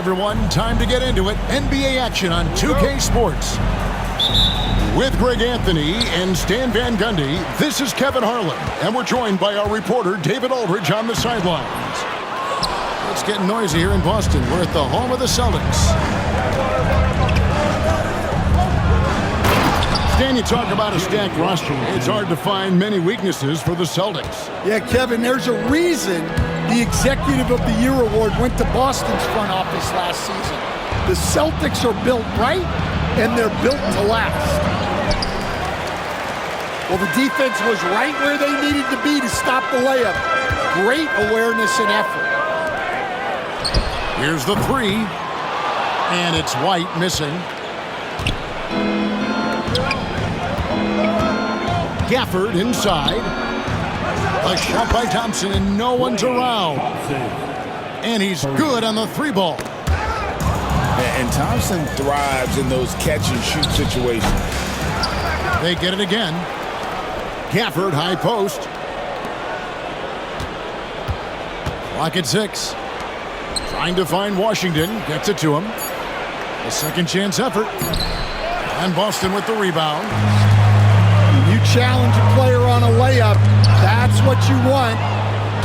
everyone, time to get into it. NBA action on 2K Sports. With Greg Anthony and Stan Van Gundy, this is Kevin Harlan, and we're joined by our reporter David Aldridge on the sidelines. It's getting noisy here in Boston. We're at the home of the Celtics. Stan, you talk about a stacked roster. It's hard to find many weaknesses for the Celtics. Yeah, Kevin, there's a reason the Executive of the Year award went to Boston's front office last season. The Celtics are built right, and they're built to last. Well, the defense was right where they needed to be to stop the layup. Great awareness and effort. Here's the three, and it's White missing. Gafford inside. A shot by Thompson, and no one's around. And he's good on the three ball. And Thompson thrives in those catch-and-shoot situations. They get it again. Gafford, high post. Clock at 6. Trying to find Washington. Gets it to him. A second chance effort. And Boston with the rebound. You challenge a player on a layup, that's what you want.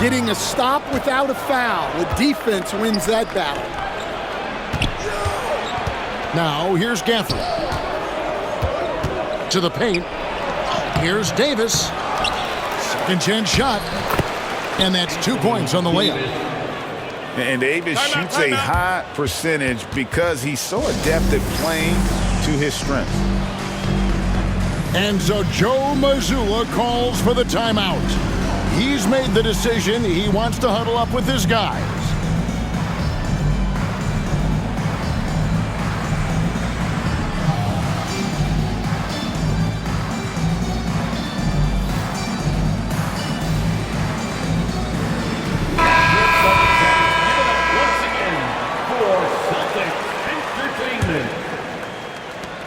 Getting a stop without a foul. The defense wins that battle. Now, here's Gafford. To the paint. Here's Davis. Second chance shot. And that's 2 points on the layup. And Davis shoots a high percentage because he's so adept at playing to his strengths. And so Joe Mazzulla calls for the timeout. He's made the decision. He wants to huddle up with his guys.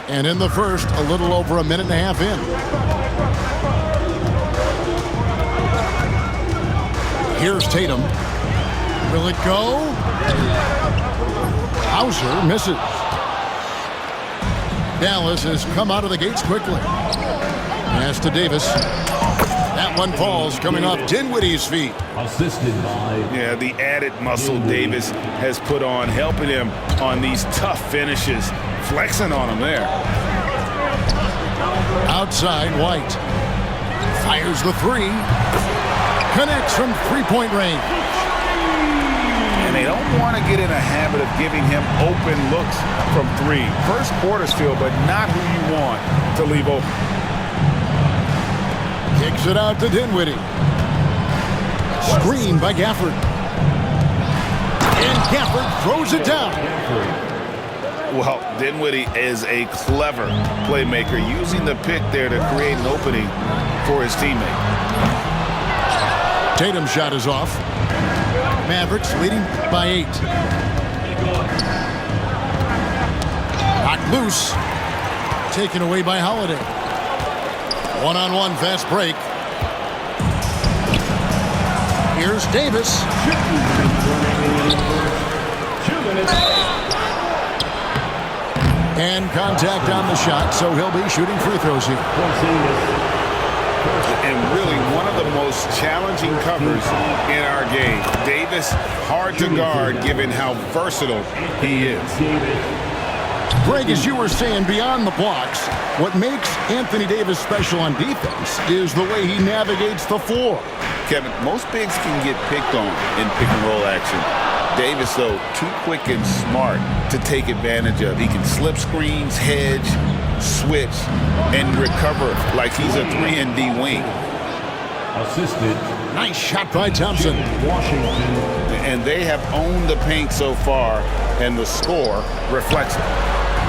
And in the first, a little over a minute and a half in. Here's Tatum. Will it go? Hauser misses. Dallas has come out of the gates quickly. Pass to Davis. That one falls, coming off Dinwiddie's feet. Assisted by... Yeah, the added muscle Davis has put on, helping him on these tough finishes. Flexing on him there. Outside, White. Fires the three. Connects from three-point range. And they don't want to get in a habit of giving him open looks from three. First quarter's feel, but not who you want to leave open. Kicks it out to Dinwiddie. Screen by Gafford. And Gafford throws it down. Well, Dinwiddie is a clever playmaker, using the pick there to create an opening for his teammate. Tatum's shot is off. Mavericks leading by 8. Knocked loose. Taken away by Holiday. One-on-one fast break. Here's Davis. And contact on the shot, so he'll be shooting free throws here. And really one of the most challenging covers in our game. Davis, hard to guard given how versatile he is. Greg, as you were saying, beyond the blocks, what makes Anthony Davis special on defense is the way he navigates the floor. Kevin, most bigs can get picked on in pick-and-roll action. Davis, though, too quick and smart to take advantage of. He can slip screens, hedge, switch, and recover like he's a 3-and-D wing. Assisted. Nice shot by Thompson. Washington. And they have owned the paint so far, and the score reflects it.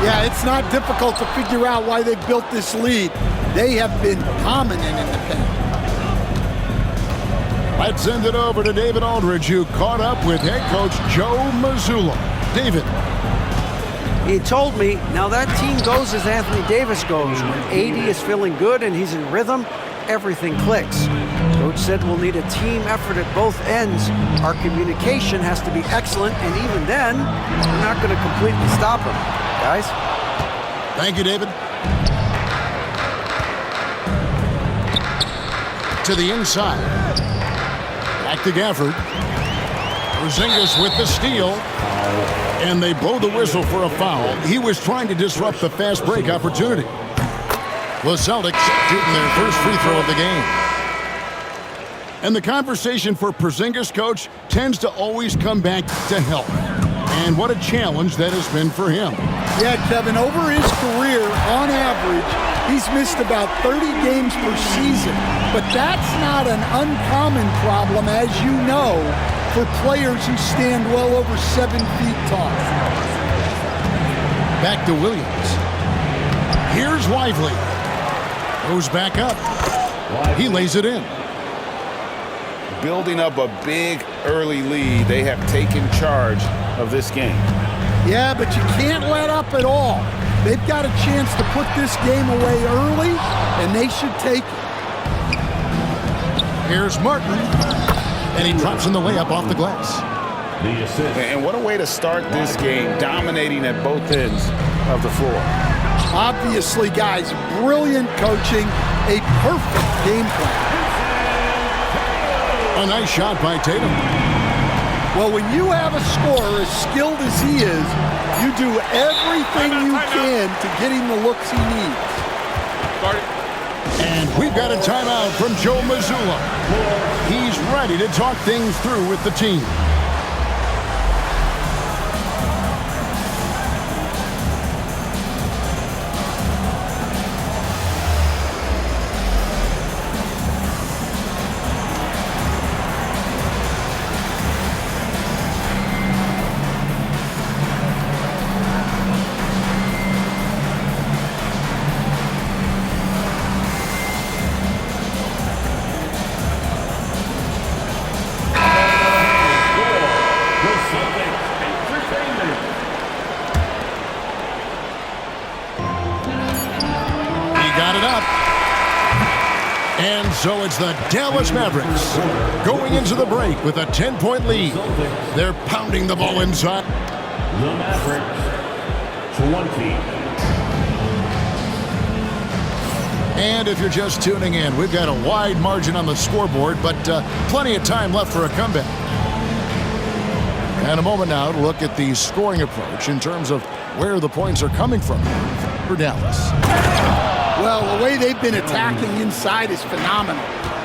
Yeah, it's not difficult to figure out why they built this lead. They have been dominant in the paint. Let's send it over to David Aldridge, who caught up with head coach Joe Mazzulla. David. He told me, now that team goes as Anthony Davis goes. When AD is feeling good and he's in rhythm, everything clicks. So Coach said we'll need a team effort at both ends. Our communication has to be excellent, and even then, we're not going to completely stop them. Guys? Thank you, David. To the inside. Back to Gafford. Porzingis with the steal. And they blow the whistle for a foul. He was trying to disrupt the fast break opportunity. The Celtics shooting their first free throw of the game. And the conversation for Porzingis, coach, tends to always come back to help. And what a challenge that has been for him. Yeah, Kevin, over his career, on average, he's missed about 30 games per season. But that's not an uncommon problem, as you know, for players who stand well over 7 feet tall. Back to Williams. Here's Lively. Goes back up. He lays it in. Building up a big early lead, they have taken charge of this game. Yeah, but you can't let up at all. They've got a chance to put this game away early, and they should take it. Here's Martin. And he drops in the layup off the glass. The assist. And what a way to start this game, dominating at both ends of the floor. Obviously, guys, brilliant coaching, a perfect game plan. A nice shot by Tatum. Well, when you have a scorer as skilled as he is, you do everything you can to get him the looks he needs. And we've got a timeout from Joe Mazzulla. He's ready to talk things through with the team. So it's the Dallas Mavericks going into the break with a 10-point lead. They're pounding the ball inside. The Mavericks, 20. And if you're just tuning in, we've got a wide margin on the scoreboard, but plenty of time left for a comeback. And a moment now to look at the scoring approach in terms of where the points are coming from for Dallas. Well, the way they've been attacking inside is phenomenal.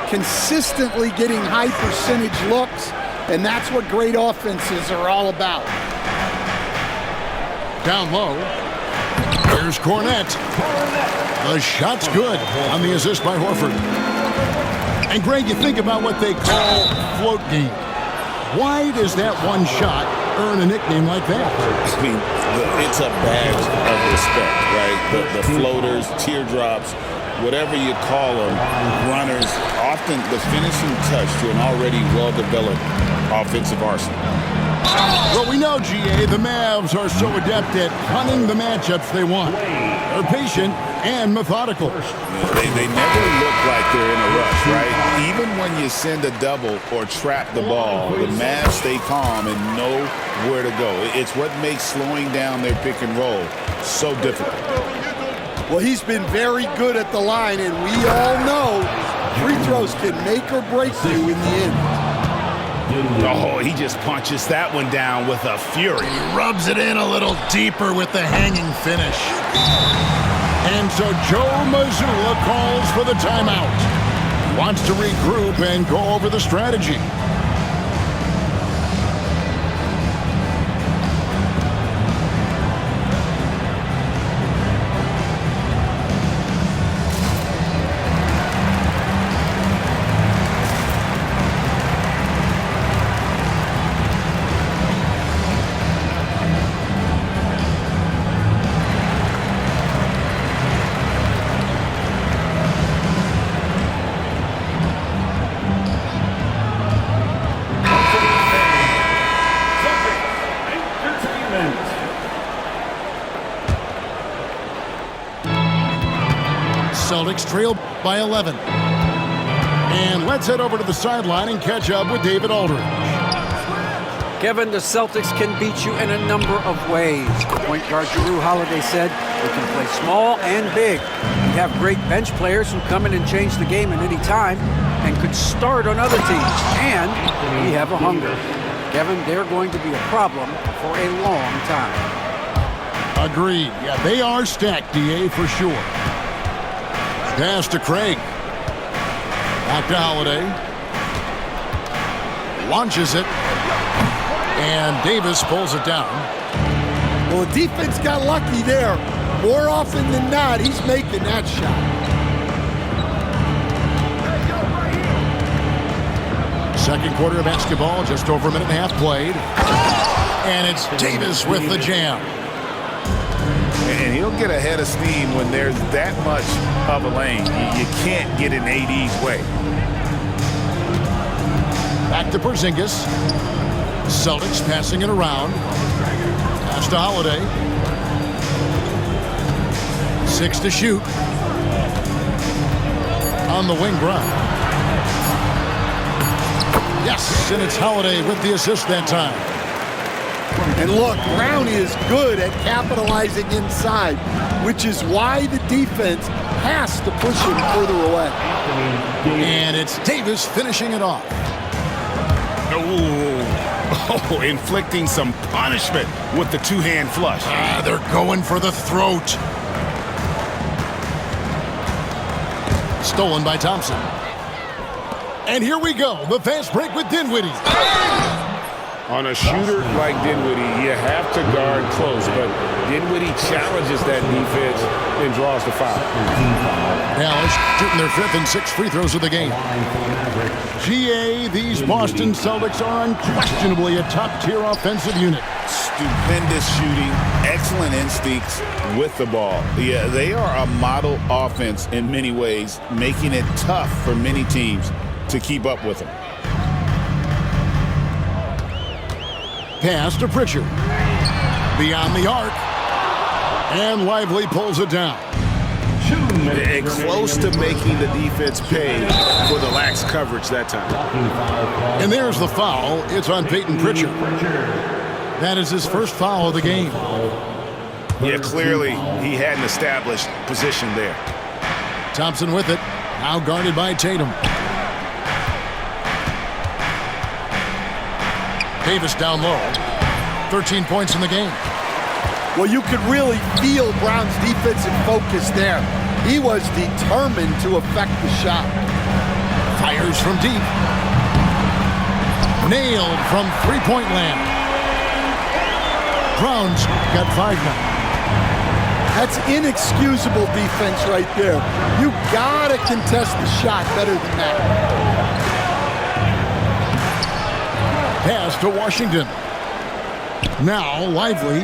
Consistently getting high percentage looks, and that's what great offenses are all about. Down low. Here's Cornette. The shot's good on the assist by Horford. And Greg, you think about what they call float game. Why does that one shot earn a nickname like that? I mean, it's a badge of respect, right? The floaters, teardrops, whatever you call them, runners, often the finishing touch to an already well-developed offensive arsenal. Well, we know, GA, the Mavs are so adept at hunting the matchups they want. They're patient and methodical. They never look like they're in a rush, right? Even when you send a double or trap the ball, the Mavs stay calm and know where to go. It's what makes slowing down their pick and roll so difficult. Well, he's been very good at the line, and we all know free throws can make or break you in the end. Oh, he just punches that one down with a fury. He rubs it in a little deeper with the hanging finish. And so Joe Mazzulla calls for the timeout. He wants to regroup and go over the strategy. Celtics trail by 11. And let's head over to the sideline and catch up with David Aldridge. Kevin, the Celtics can beat you in a number of ways. Point guard Jrue Holiday said we can play small and big. We have great bench players who come in and change the game at any time and could start on other teams. And we have a hunger. Kevin, they're going to be a problem for a long time. Agreed. Yeah, they are stacked, DA, for sure. Pass to Craig. Back to Holiday. Launches it. And Davis pulls it down. Well, the defense got lucky there. More often than not, he's making that shot. Second quarter of basketball, just over a minute and a half played. And it's Davis with the jam. And he'll get a head of steam when there's that much of a lane. You can't get in AD's way. Back to Porzingis. Celtics passing it around. Pass to Holiday. 6 to shoot. On the wing, Brown. Yes, and it's Holiday with the assist that time. And look, Brown is good at capitalizing inside, which is why the defense has to push him further away. And it's Davis finishing it off. Oh, inflicting some punishment with the two-hand flush. They're going for the throat. Stolen by Thompson. And here we go, the fast break with Dinwiddie. On a shooter like Dinwiddie, you have to guard close, but Dinwiddie challenges that defense and draws the foul. Dallas shooting their 5th and 6th free throws of the game. GA, these Boston Celtics are unquestionably a top-tier offensive unit. Stupendous shooting, excellent instincts with the ball. Yeah, they are a model offense in many ways, making it tough for many teams to keep up with them. Pass to Pritchard. Beyond the arc. And Lively pulls it down. And close to making the defense pay for the lax coverage that time. And there's the foul. It's on Peyton Pritchard. That is his first foul of the game. Yeah, clearly he had an established position there. Thompson with it. Now guarded by Tatum. Davis down low. 13 points in the game. Well, you could really feel Brown's defensive focus there. He was determined to affect the shot. Fires from deep. Nailed from three-point land. Brown's got 5 now. That's inexcusable defense right there. You gotta contest the shot better than that. Pass to Washington. Now Lively.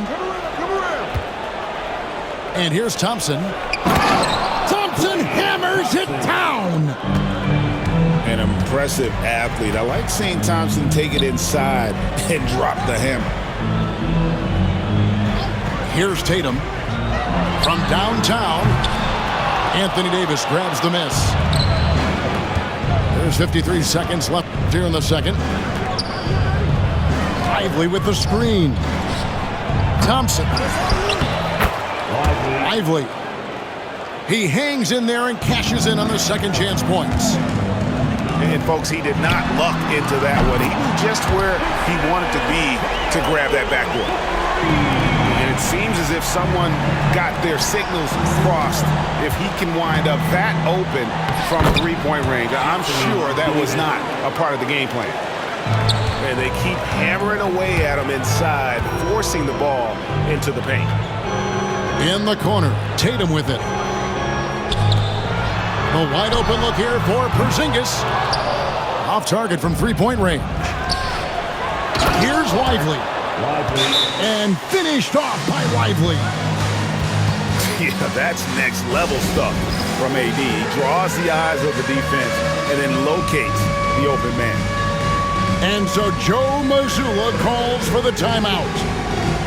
And here's Thompson. Thompson hammers it down. An impressive athlete. I like seeing Thompson take it inside and drop the hammer. Here's Tatum. From downtown, Anthony Davis grabs the miss. There's 53 seconds left here in the second. Lively with the screen. Thompson. Lively. He hangs in there and cashes in on the second chance points. And folks, he did not luck into that one. He knew just where he wanted to be to grab that backboard. And it seems as if someone got their signals crossed. If he can wind up that open from three-point range, I'm sure that was not a part of the game plan. And they keep hammering away at him inside, forcing the ball into the paint. In the corner, Tatum with it. A wide open look here for Porzingis. Off target from three-point range. Here's Lively. And finished off by Lively. Yeah, that's next level stuff from AD. He draws the eyes of the defense and then locates the open man. And so Joe Mazzulla calls for the timeout.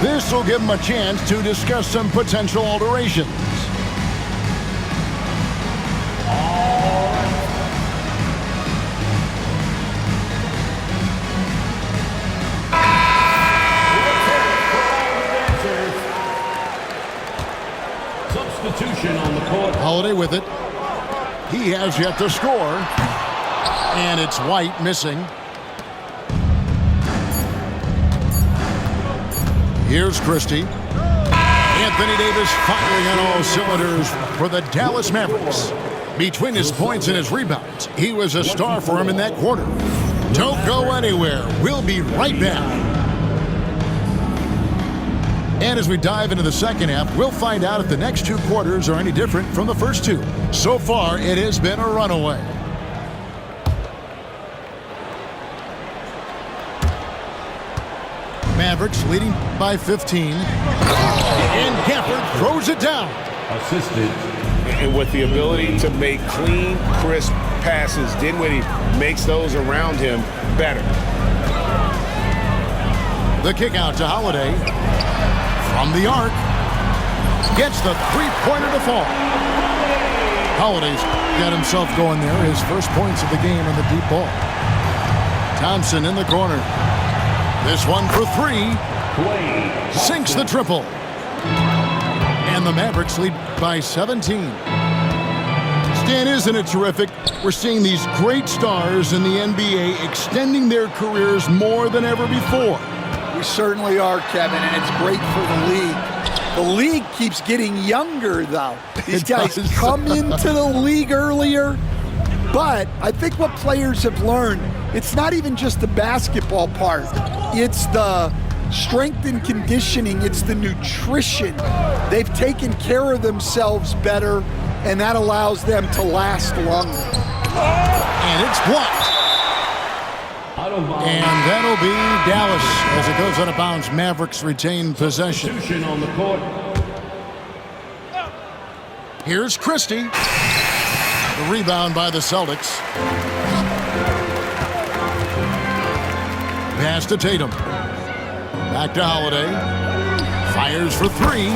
This will give him a chance to discuss some potential alterations. court. Holiday with it. He has yet to score. And it's White missing. Here's Christie. Anthony Davis firing on all cylinders for the Dallas Mavericks. Between his points and his rebounds, he was a star for him in that quarter. Don't go anywhere. We'll be right back. And as we dive into the second half, we'll find out if the next two quarters are any different from the first two. So far, it has been a runaway. Mavericks leading by 15. And Gafford throws it down. Assisted. And with the ability to make clean, crisp passes, Dinwiddie makes those around him better. The kick out to Holiday. From the arc. Gets the three-pointer to fall. Holiday's got himself going there. His first points of the game on the deep ball. Thompson in the corner. This one for three. Sinks the triple. And the Mavericks lead by 17. Stan, isn't it terrific? We're seeing these great stars in the NBA extending their careers more than ever before. We certainly are, Kevin, and it's great for the league. The league keeps getting younger, though. These guys come into the league earlier, but I think what players have learned, it's not even just the basketball part. It's the strength and conditioning. It's the nutrition. They've taken care of themselves better, and that allows them to last longer. And it's blocked. And that'll be Dallas as it goes out of bounds. Mavericks retain possession. On the court. Here's Christie. The rebound by the Celtics. Pass to Tatum. Back to Holiday. Fires for three.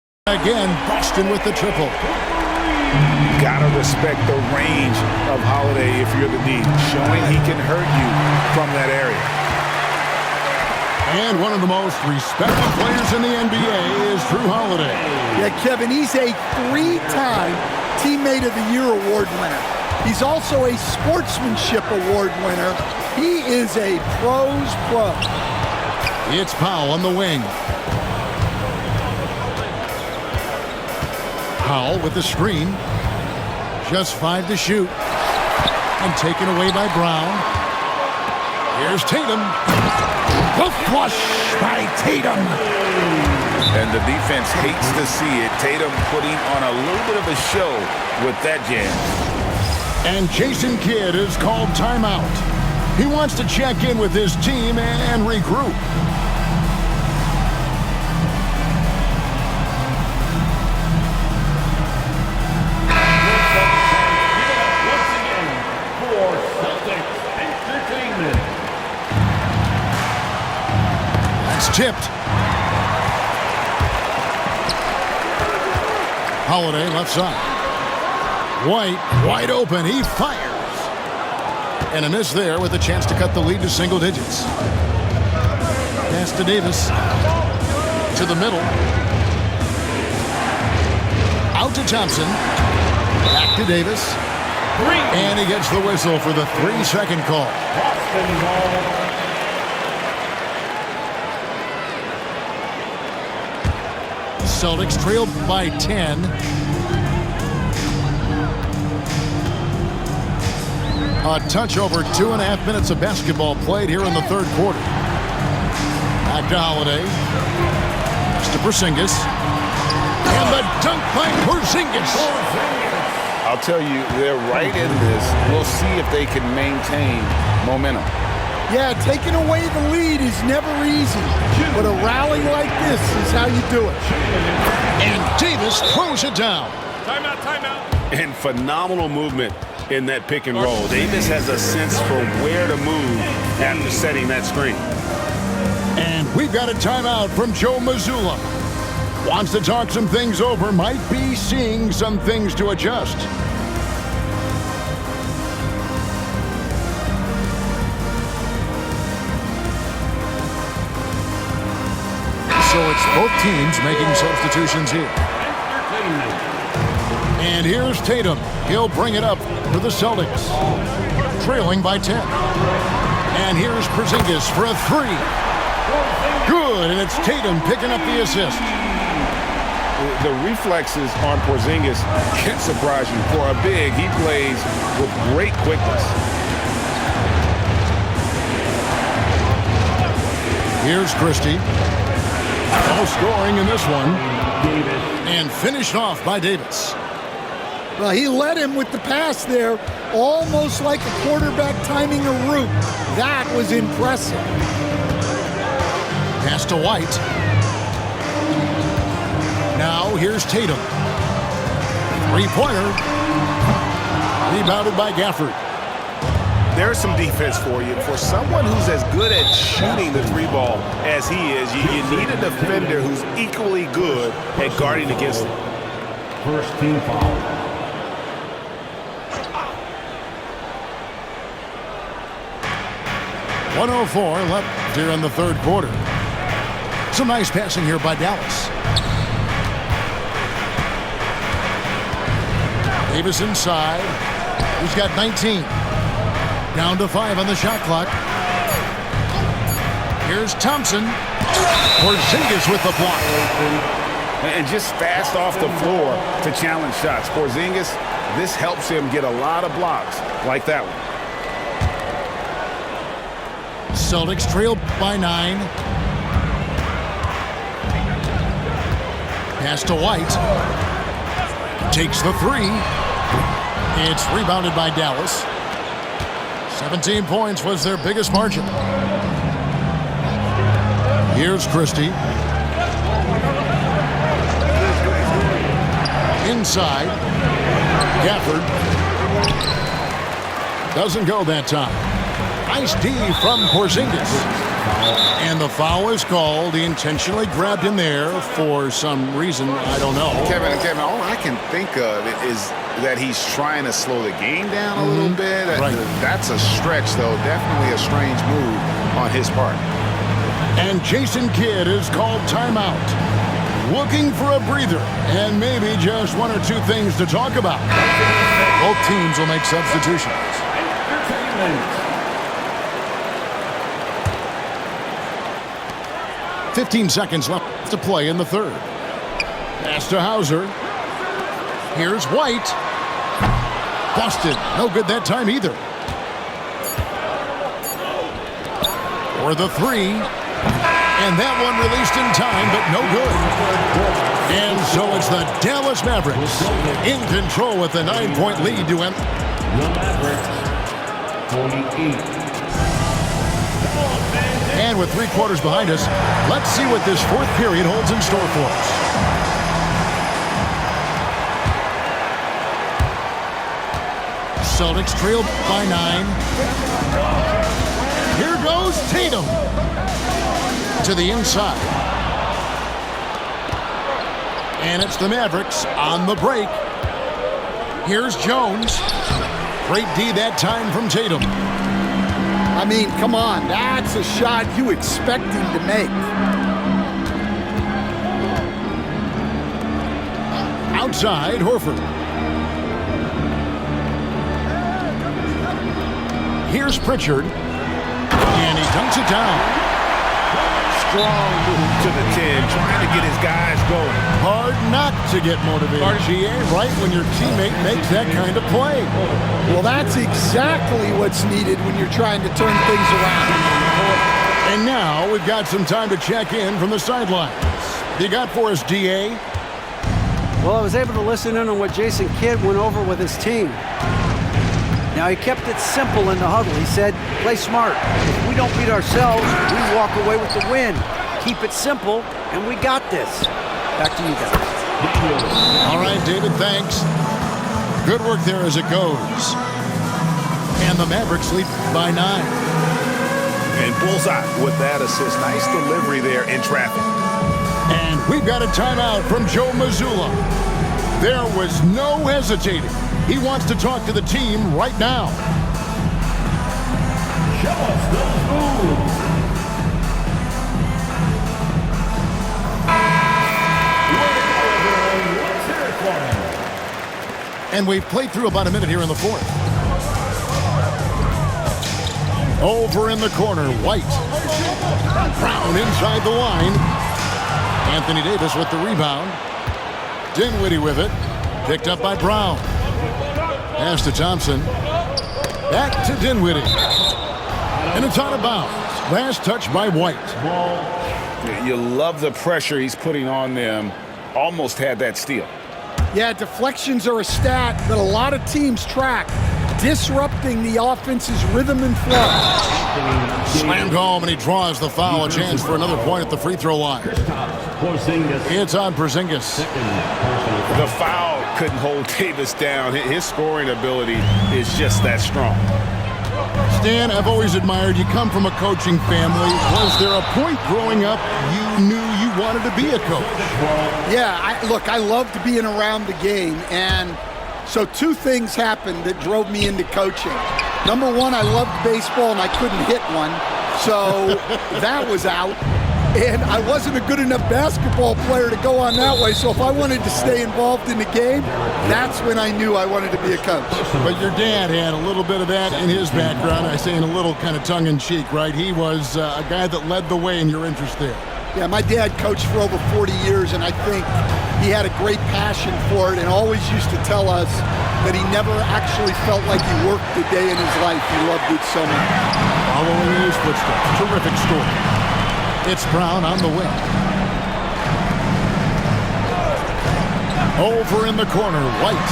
And again, Boston with the triple. Gotta respect the range of Holiday if you're the D, showing he can hurt you from that area. And one of the most respected players in the NBA is Drew Holiday. Yeah, Kevin, he's a three-time Teammate of the Year award winner. He's also a Sportsmanship Award winner. He is a pro's pro. It's Powell on the wing. Powell with the screen. Just 5 to shoot. And taken away by Brown. Here's Tatum. The flush by Tatum. And the defense hates to see it. Tatum putting on a little bit of a show with that jam. And Jason Kidd is called timeout. He wants to check in with his team and regroup. Tipped. Holiday left side. White wide open. He fires. And a miss there with a chance to cut the lead to single digits. Pass to Davis. To the middle. Out to Thompson. Back to Davis. And he gets the whistle for the 3-second call. Celtics trailed by 10. A touch over 2.5 minutes of basketball played here in the third quarter. Back to Holiday. To Porzingis. And the dunk by Porzingis. I'll tell you, they're right in this. We'll see if they can maintain momentum. Yeah, taking away the lead is never easy, but a rally like this is how you do it. And Davis throws it down. Timeout, timeout. And phenomenal movement in that pick and roll. Davis has a sense for where to move after setting that screen. And we've got a timeout from Joe Mazzulla. Wants to talk some things over, might be seeing some things to adjust. So it's both teams making substitutions here. And here's Tatum. He'll bring it up for the Celtics. Trailing by 10. And here's Porzingis for a three. Good, and it's Tatum picking up the assist. The reflexes on Porzingis can surprise you. For a big, he plays with great quickness. Here's Christie. No scoring in this one. And finished off by Davis. Well, he led him with the pass there, almost like a quarterback timing a route. That was impressive. Pass to White. Now here's Tatum. Three-pointer. Rebounded by Gafford. There's some defense for you. For someone who's as good at shooting the three ball as he is, you need a defender who's equally good at guarding against it. First team foul. .104 left here in the third quarter. Some nice passing here by Dallas. Davis inside. He's got 19. Down to 5 on the shot clock. Here's Thompson. Porzingis with the block. And just fast off the floor to challenge shots. Porzingis, this helps him get a lot of blocks like that one. Celtics trail by 9. Pass to White. Takes the three. It's rebounded by Dallas. 17 points was their biggest margin. Here's Christie. Inside. Gafford. Doesn't go that time. Nice D from Porzingis. And the foul is called. He intentionally grabbed him there for some reason. I don't know. Kevin, all I can think of is that he's trying to slow the game down a little bit. Right. That's a stretch, though. Definitely a strange move on his part. And Jason Kidd is called timeout. Looking for a breather and maybe just one or two things to talk about. Both teams will make substitutions. 15 seconds left to play in the third. Pass to Hauser. Here's White. Busted. No good that time either. For the three. And that one released in time, but no good. And so it's the Dallas Mavericks in control with a 9-point lead to end. The Mavericks, 48. And with 3 quarters behind us, let's see what this fourth period holds in store for us. Celtics trail by 9. Here goes Tatum. To the inside. And it's the Mavericks on the break. Here's Jones. Great D that time from Tatum. I mean, come on. That's a shot you expect him to make. Outside, Horford. Here's Pritchard. And he dunks it down. Strong move to the 10, trying to get his guys going. Hard not to get motivated, GA, right when your teammate makes that kind of play. Well, that's exactly what's needed when you're trying to turn things around. And now we've got some time to check in from the sidelines. You got for us, DA? Well, I was able to listen in on what Jason Kidd went over with his team. Now, he kept it simple in the huddle. He said, play smart. If we don't beat ourselves, we walk away with the win. Keep it simple, and we got this. Back to you guys. All right, David, thanks. Good work there as it goes. And the Mavericks lead by 9. And Bullseye with that assist. Nice delivery there in traffic. And we've got a timeout from Joe Mazzulla. There was no hesitating. He wants to talk to the team right now. Show us those moves. Let's hear it for him. And we've played through about a minute here in the fourth. Over in the corner, White. Brown inside the line. Anthony Davis with the rebound. Dinwiddie with it. Picked up by Brown. Pass to Thompson. Back to Dinwiddie. And it's out of bounds. Last touch by White. You love the pressure he's putting on them. Almost had that steal. Yeah, deflections are a stat that a lot of teams track, disrupting the offense's rhythm and flow. Slammed home, and he draws the foul. A chance for another point at the free throw line. It's on Porzingis. The foul couldn't hold Davis down. His scoring ability is just that strong. Stan, I've always admired you. Come from a coaching family. Was there a point growing up you knew you wanted to be a coach? Yeah, I loved being around the game, and so two things happened that drove me into coaching. Number one, I loved baseball, and I couldn't hit one, so that was out. And I wasn't a good enough basketball player to go on that way, so if I wanted to stay involved in the game, that's when I knew I wanted to be a coach. But your dad had a little bit of that in his background. I say in a little kind of tongue-in-cheek, right? He was a guy that led the way in your interest there. Yeah, my dad coached for over 40 years, and I think he had a great passion for it and always used to tell us that he never actually felt like he worked a day in his life. He loved it so much. Following in his footsteps. Terrific story. It's Brown on the wing. Over in the corner, White.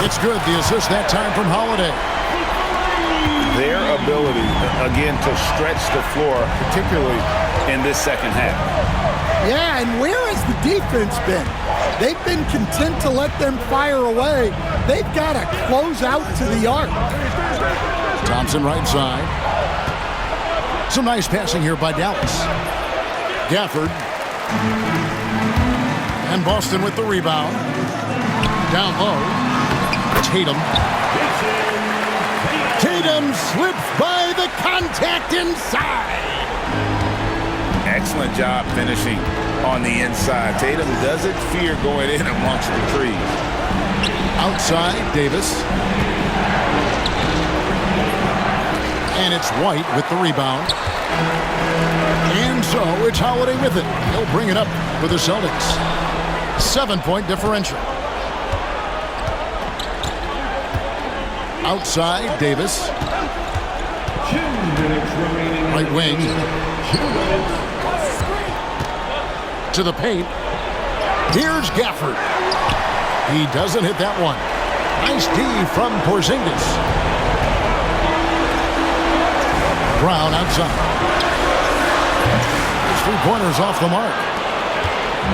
It's good. The assist that time from Holiday. Their ability, again, to stretch the floor, particularly in this second half. Yeah, and where has the defense been? They've been content to let them fire away. They've got to close out to the arc. Thompson right side. Some nice passing here by Dallas. Gafford. And Boston with the rebound. Down low. Tatum. Tatum slips by the contact inside. Excellent job finishing on the inside. Tatum doesn't fear going in amongst the trees. Outside, Davis. And it's White with the rebound. And so it's Holiday with it. He'll bring it up for the Celtics. 7-point differential. Outside, Davis. 2 minutes remaining. Right wing. 2 minutes. To the paint. Here's Gafford. He doesn't hit that one. Nice D from Porzingis. Brown outside. His three-pointers off the mark.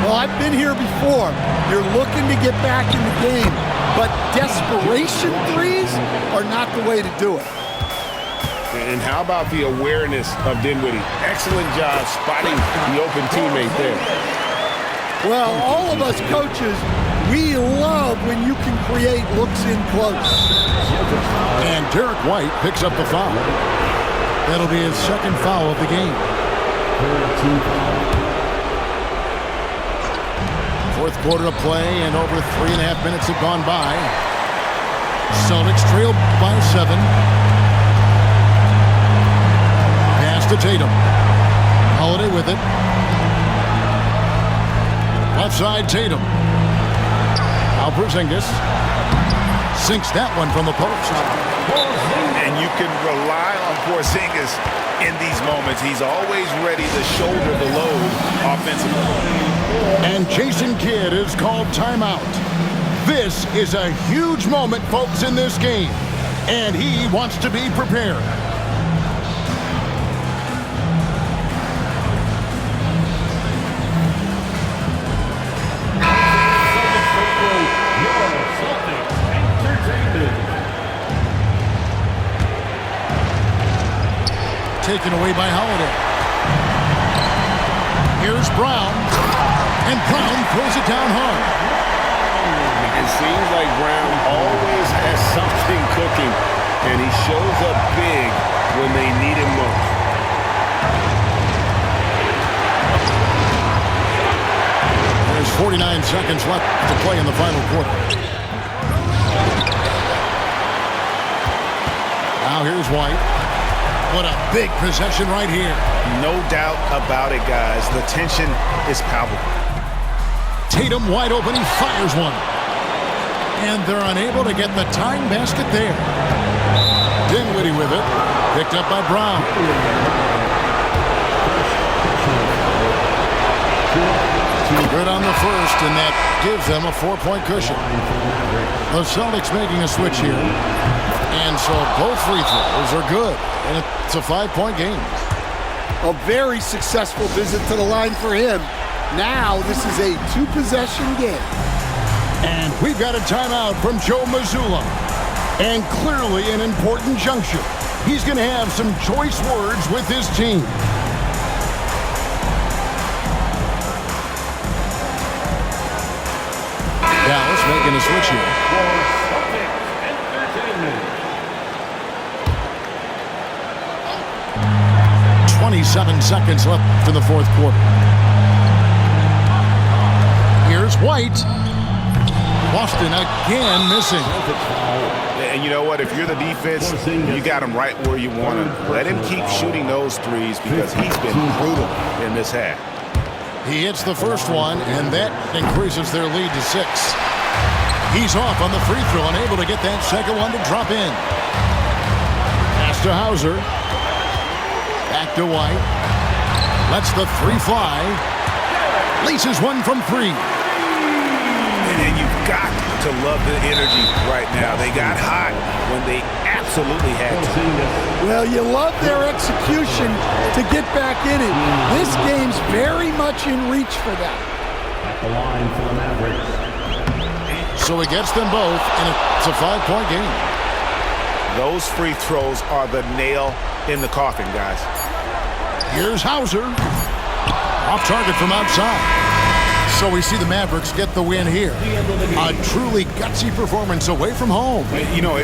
Well, I've been here before. You're looking to get back in the game, but desperation threes are not the way to do it. And how about the awareness of Dinwiddie? Excellent job spotting the open teammate there. Well, all of us coaches, we love when you can create looks in close. And Derek White picks up the foul. That'll be his second foul of the game. Fourth quarter of play, and over 3.5 minutes have gone by. Celtics trail by 7. Pass to Tatum. Holiday with it. Left side, Tatum. Now Porzingis sinks that one from the post. And you can rely on Porzingis in these moments. He's always ready to shoulder the load offensively. And Jason Kidd is called timeout. This is a huge moment, folks, in this game. And he wants to be prepared. taken away by Holiday. Here's Brown. And Brown throws it down hard. It seems like Brown always has something cooking, and he shows up big when they need him most. There's 49 seconds left to play in the final quarter. Now here's White. What a big possession right here. No doubt about it, guys. The tension is palpable. Tatum wide open. He fires one. And they're unable to get the tying basket there. Dinwiddie with it. Picked up by Brown. Good on the first, and that gives them a 4-point cushion. The Celtics making a switch here. And so both free throws are good. And it's a 5-point game. A very successful visit to the line for him. Now this is a 2-possession game. And we've got a timeout from Joe Mazzulla. And clearly an important juncture. He's going to have some choice words with his team. Dallas making a switch here. For Celtics Entertainment. 27 seconds left in the fourth quarter. Here's White. Boston again missing. And you know what? If you're the defense, you got him right where you want him. Let him keep shooting those threes because he's been brutal in this half. He hits the first one, and that increases their lead to 6. He's off on the free throw, unable to get that second one to drop in. Pass to Hauser. Back to White. Lets the three fly. Laces one from 3. And you've got to love the energy right now. They got hot when they absolutely had to. Well, you love their execution to get back in it. This game's very much in reach for them. At the line for the Mavericks. So he gets them both, and it's a 5-point game. Those free throws are the nail in the coffin, guys. Here's Hauser. Off target from outside. So we see the Mavericks get the win here. A truly gutsy performance away from home. You know,